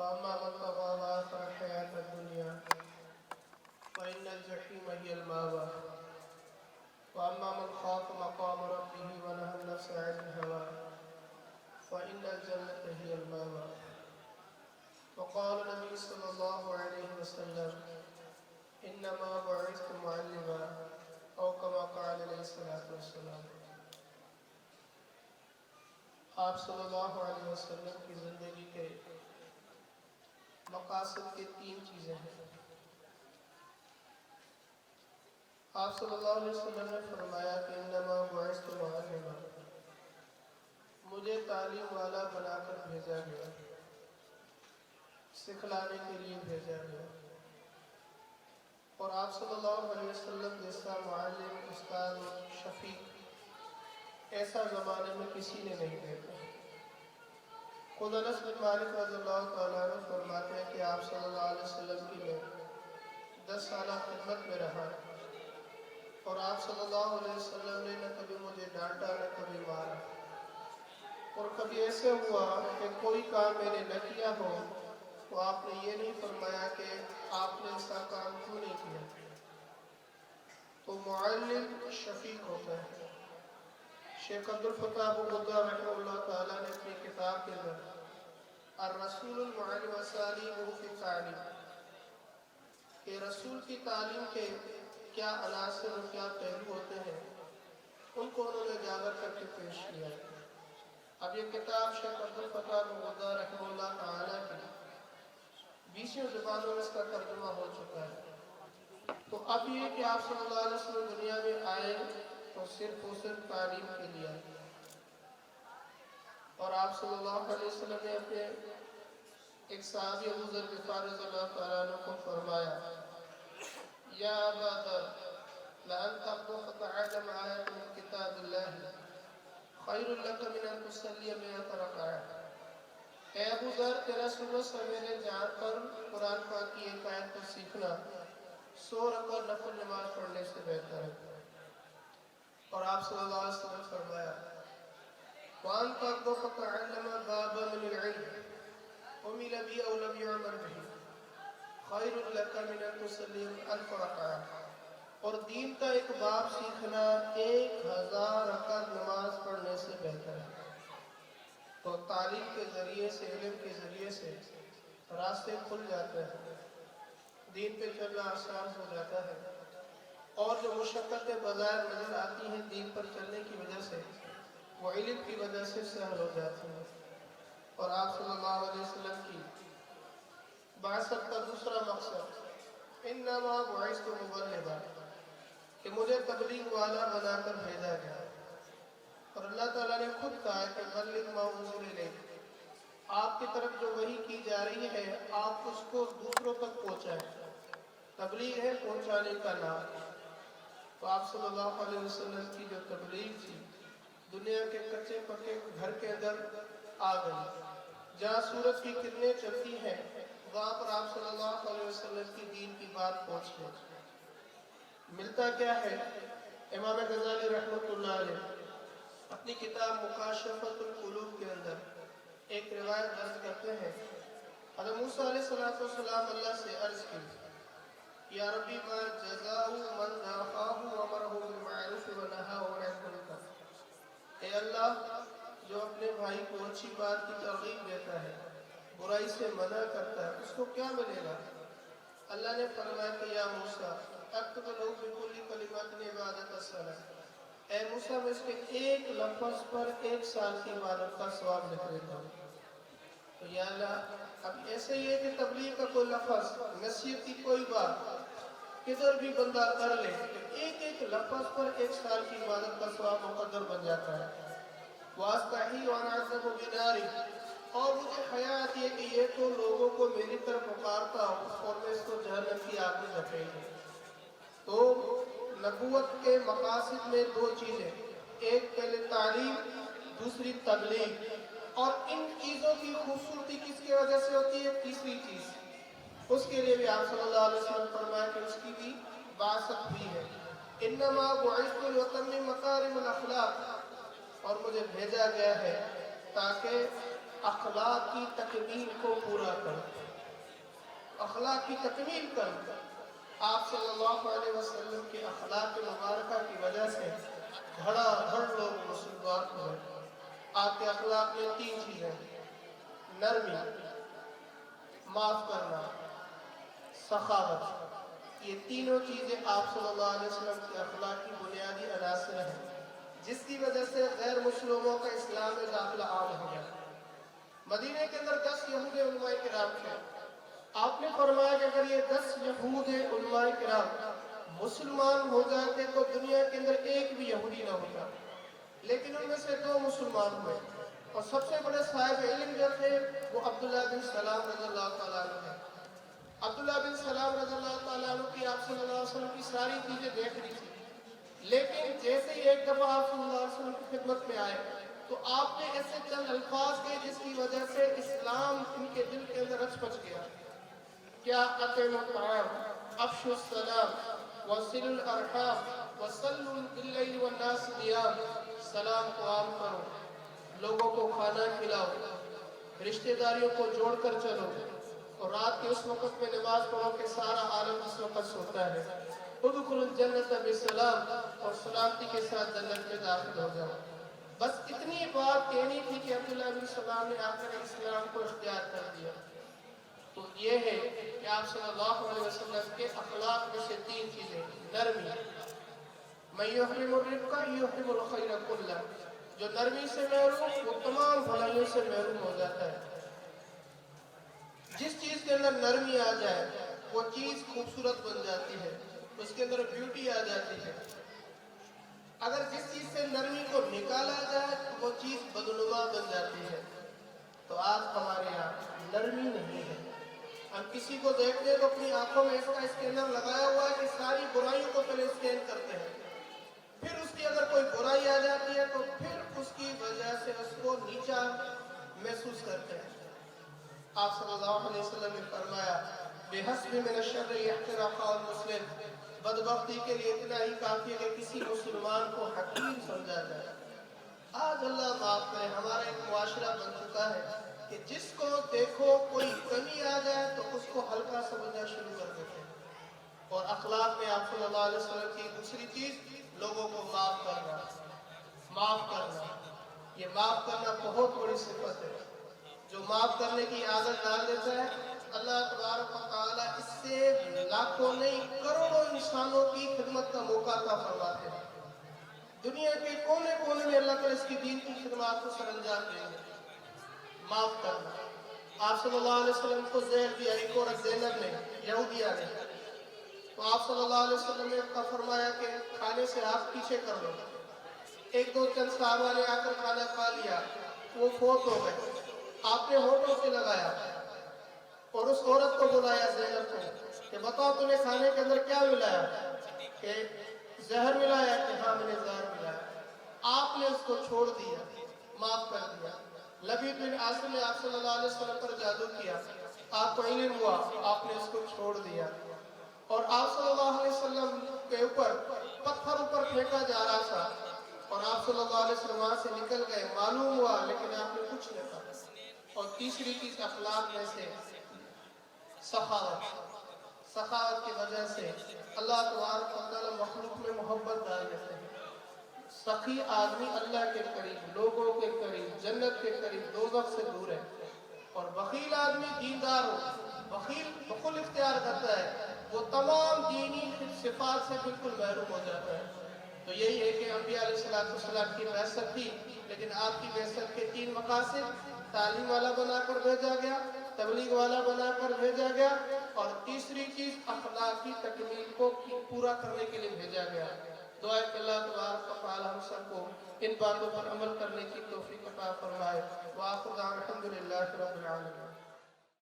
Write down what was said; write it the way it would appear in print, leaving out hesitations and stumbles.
فأما من طغى وآثر الحياة الدنيا فإن الجحيم هي المأوى وأما من خاف مقام ربه ونهى النفس عن الهوى فإن الجنة هي المأوى. وقال النبي صلى الله عليه وسلم إنما بعثت معلما أو كما قال علیہ الصلوۃ والسلام. آپ صلی اللہ علیہ وسلم کی زندگی کے مقاصد کی تین چیزیں ہیں. آپ صلی اللہ علیہ وسلم نے فرمایا کہ انما بعثت معلما، مجھے تعلیم والا بنا کر بھیجا گیا، سکھلانے کے لیے بھیجا گیا. اور آپ صلی اللہ علیہ وسلم جیسا معلم، استاد، شفیق ایسا زمانے میں کسی نے نہیں دیکھا. خود انس بن مالک رضی اللہ تعالیٰ عنہ فرماتے ہیں کہ آپ صلی اللہ علیہ وسلم کی میں 10 سالہ خدمت میں رہا اور آپ صلی اللہ علیہ وسلم نے نہ کبھی مجھے ڈانٹا نہ کبھی مارا. اور کبھی ایسے ہوا کہ کوئی کام میں نے نہ کیا ہو تو آپ نے یہ نہیں فرمایا کہ آپ نے ایسا کام کیوں نہیں کیا. تو معلم شفیق ہوتا ہے. شیخ عبدالفتاح ابو غدہ رحمہ اللہ تعالیٰ نے اپنی کتاب کے اندر الرسول المعلم اسالیبہ فی التعلیم، کہ رسول کی تعلیم کے کیا عناصر اور کیا پہلو ہوتے ہیں ان کو انہوں نے اجاگر کر کے پیش کیا. اب یہ کتاب شیخ عبدالفتاح ابو غدہ رحمہ اللہ تعالیٰ کی 20 زبانوں میں اس کا ترجمہ ہو چکا ہے. تو اب یہ کہ آپ صلی اللہ علیہ وسلم دنیا میں آئے تو صرف و صرف تعلیم کے لیے آئے. اور آپ صلی اللہ علیہ وسلم نے اپنے ایک صحابی ابو ذر غفاری رضی اللہ تعالیٰ عنہ کو فرمایا یا ابا ذر لأن تغدو فتعلم آیت من کتاب اللہ خیر لک من ان تصلی 100 رکعۃ. اے ابو ذر تیرا صبح سویرے جان کر قرآن پاک کی ایک آیت کو سیکھنا 100 رکعت نفل نماز پڑھنے سے بہتر ہے. اور آپ صلی اللہ علیہ وسلم فرمایا وَأَن تَغْدُوَ فَتَعَلَّمَ بَابًا مِنَ الْعِلْمِ عُمِلَ بِهِ أَوْ لَمْ يُعْمَلْ بِهِ خَيْرٌ لَكَ مِنْ أَن تُصَلِّيَ 1000 رَكْعَةً. اور دین کا ایک باب سیکھنا 1000 رکعت نماز پڑھنے سے بہتر ہے. تو تعلیم کے ذریعے سے، علم کے ذریعے سے راستے کھل جاتے ہیں، دین پہ چلنا آسان ہو جاتا ہے. اور جو مشقتیں بظاہر نظر آتی ہیں دین پر چلنے کی وجہ سے، وہ علم کی وجہ سے سہل ہو جاتی ہیں. اور آپ صلی اللہ علیہ وسلم کی بعثت کا دوسرا مقصد انما بعثت مبلغا، کہ مجھے تبلیغ والا بنا کر بھیجا گیا. اور اللہ تعالیٰ نے خود کہا کہ بلغ ما انزل الیک، آپ کی طرف جو وحی کی جا رہی ہے آپ اس کو دوسروں تک پہنچائیں. تبلیغ ہے پہنچانے کا نام. تو آپ صلی اللہ علیہ وسلم کی جو تبلیغ تھی دنیا کے کچے پکے گھر کے اندر آ گئی. جہاں سورج کی کرنیں چلتی ہیں وہاں پر آپ صلی اللہ علیہ وسلم کی دین کی بات پہنچ گئی. ملتا کیا ہے؟ امام غزالی رحمۃ اللہ علیہ اپنی کتاب مکاشفۃ القلوب کے اندر ایک روایت درج کرتے ہیں. حضرت موسیٰ علیہ السلام اللہ سے عرض کی یا ربی ما جزاء من نافاہ وامرہ بالمعروف ونہاہ عن المنکر. اے اللہ، جو اپنے بھائی کو اچھی بات کی ترغیب دیتا ہے، برائی سے منع کرتا ہے، اس کو کیا ملے گا؟ اللہ نے فرمایا کہ یا موسیٰ اکتب لہ بکل کلمۃ عبادۃ السنہ، اے موسیٰ میں اس کے ایک لفظ پر 1 سال کی عبادت کا ثواب لکھ دیتا ہوں. تو یا اللہ، اب ایسے ہی ہے کہ تبلیغ کا کوئی لفظ، نصیحت کی کوئی بات کدھر بھی بندہ کر لے تو ایک لفظ پر 1 سال کی عبادت کا ثواب مقدر بن جاتا ہے. وَاسْتَحِي وَأَنْ أَعْذَبُ بِنَارِ، اور مجھے حیا آتی ہے کہ یہ تو لوگوں کو میری طرف پکارتا ہوں اور میں اس کو جہنم کی آگ میں دھکیل دوں. تو نبوت کے مقاصد میں 2 چیزیں، ایک پہلے تعلیم، دوسری تبلیغ. اور ان چیزوں کی خوبصورتی کس کی وجہ سے ہوتی ہے؟ تیسری چیز، اس کے لیے بھی آپ صلی اللہ علیہ وسلم فرمایا کہ اس کی بھی بعثت ہوئی ہے. انما بعثت لأتمم مکارم الاخلاق، اور مجھے بھیجا گیا ہے تاکہ اخلاق کی تکمیل کو پورا کریں، اخلاق کی تکمیل کریں۔ آپ صلی اللہ علیہ وسلم کے اخلاق مبارکہ کی وجہ سے دھڑا دھڑ لوگ مسلمان ہوئے۔ آپ کے اخلاق میں 3 چیزیں: نرمی، معاف کرنا، سخاوت۔ یہ تینوں چیزیں آپ صلی اللہ علیہ وسلم کے اخلاق کی بنیادی عناصر ہیں، جس کی وجہ سے غیر مسلموں کا اسلام میں داخلہ عام ہو گیا۔ مدینہ کے اندر 10 یہود علماء کرام تھے۔ آپ نے فرمایا کہ اگر یہ 10 یہود علماء کرام مسلمان ہو جاتے تو دنیا کے اندر ایک بھی یہودی نہ ہوتا، لیکن ان میں سے 2 مسلمان ہوئے، اور سب سے بڑے صاحب علم جو تھے وہ عبداللہ بن سلام رضی اللہ تعالیٰ عنہ ہیں۔ عبداللہ بن سلام رضی اللہ تعالیٰ عنہ کی آپ صلی اللہ علیہ وسلم کی ساری چیزیں دیکھ رہی تھی، لیکن جیسے ہی ایک دفعہ آپ صلی اللہ علیہ وسلم کی خدمت میں آئے تو آپ نے ایسے چند الفاظ کہے جس کی وجہ سے اسلام ان کے دل کے اندر رچ بچ گیا۔ کیا اطعموا الطعام، افشوا السلام، وصلوا الارحام، وصلوا باللیل والناس نیام۔ سلام کو عام کرو، لوگوں کو کھانا کھلاؤ، رشتہ داریوں کو جوڑ کر چلو، اور رات کے اس وقت میں نماز پڑھو کہ سارا عالم اس وقت سوتا ہے۔ ادخلوا الجنت بسلام، اور سلامتی کے ساتھ جنت میں داخل ہو جاؤ۔ بس اتنی بات کہنی تھی کہ عبداللہ بن سلام نے آ کر اسلام کو اختیار کر دیا۔ تو یہ ہے کہ آپ صلی اللہ علیہ وسلم کے اخلاق میں سے 3 چیزیں: نرمی، من یحرم الرفق یحرم الخیر کلہ، جو نرمی سے محروم وہ تمام بھلائیوں سے محروم ہو جاتا ہے۔ جس چیز کے اندر نرمی آ جائے وہ چیز خوبصورت بن جاتی ہے، اس کے اندر بیوٹی آ جاتی ہے۔ اگر جس چیز سے نرمی کو نکالا جائے تو وہ چیز بدنما بن جاتی ہے۔ تو آج ہمارے یہاں نرمی نہیں ہے۔ ہم کسی کو دیکھتے ہیں تو اپنی آنکھوں میں اس کا اسکینر لگایا ہوا ہے کہ ساری برائیوں کو پہلے اسکین کرتے ہیں، پھر اس کی اگر کوئی برائی آ جاتی ہے تو پھر اس کی وجہ سے اس کو نیچا محسوس کرتے ہیں۔ آپ صلی اللہ علیہ وسلم نے فرمایا بِحَسْبِ مِنَ الشَّرِّ احْتِرَاقَ الْمُسْلِمِ، بدبختی کے لیے اتنا ہی کافی ہے کہ کسی مسلمان کو حقیر سمجھا جائے۔ آج اللہ معاف کرے ہمارا ایک معاشرہ بن چکا ہے کہ جس کو دیکھو کوئی کمی آ جائے تو اس کو ہلکا سمجھنا شروع کر دیتے ہیں۔ اور اخلاق میں آپ صلی اللہ علیہ وسلم کی دوسری چیز لوگوں کو معاف کرنا، معاف کرنا۔ یہ معاف کرنا بہت بڑی صفت ہے۔ جو معاف کرنے کی عادت ڈال دیتا ہے اللہ تبارک و تعالیٰ اس سے لاکھوں نہیں کروڑوں انسانوں کی خدمت کا موقع عطا فرماتے ہیں۔ دنیا کے کونے کونے میں اللہ تعالیٰ اس کی دین کی خدمات کو سر انجام دیں گے۔ معاف کرنا۔ آپ صلی اللہ علیہ وسلم کو زہر دیا ایک عورت زینب نے، یہودیہ نے، تو آپ صلی اللہ علیہ وسلم نے فرمایا کہ کھانے سے ہاتھ پیچھے کر لو۔ ایک دو چند صحابہ نے آ کر کھانا کھا لیا، وہ فوت ہو گئے۔ آپ نے ہونٹوں سے لگایا اور اس عورت کو بلایا زینب کو کہ بتاؤ تمہیں کھانے کے اندر کیا ملایا؟ کہ زہر ملایا؟ کہ ہاں میں نے زہر ملایا۔ آپ نے اس کو چھوڑ دیا، معاف کر دیا۔ لبید بن عاصم نے آپ صلی اللہ علیہ وسلم پر جادو کیا، آپ کو علم ہوا، آپ نے اس کو چھوڑ دیا۔ اور آپ صلی اللہ علیہ وسلم کے اوپر پتھر اوپر پھینکا جا رہا تھا اور آپ صلی اللہ علیہ وسلم وہاں سے نکل گئے، معلوم ہوا لیکن آپ نے کچھ نہیں کہا۔ اور تیسری چیز اخلاق میں سے سخاوت۔ سخاوت کی وجہ سے اللہ تبارک و تعالیٰ مخلوق میں محبت ڈال دیتے ہیں۔ سخی آدمی اللہ کے قریب، لوگوں کے قریب، جنت کے قریب، دوزخ سے دور ہے۔ اور بخیل آدمی دیندار ہو، بخل اختیار کرتا ہے، وہ تمام دینی صفات سے بالکل محروم ہو جاتا ہے۔ تو یہی ہے کہ انبیاء علیہ السلام کی بعثت تھی، لیکن آپ کی بعثت کے 3 مقاصد: تعلیم والا بنا کر بھیجا گیا، تبلیغ والا بنا کر بھیجا گیا، اور تیسری چیز اخلاقی تکمیل کو پورا کرنے کے لیے بھیجا گیا۔ دعا کہ اللہ تبارک و تعالی ہم سب کو ان باتوں پر عمل کرنے کی توفیق عطا فرمائے۔ وآخر دعوانا الحمدللہ رب العالمین۔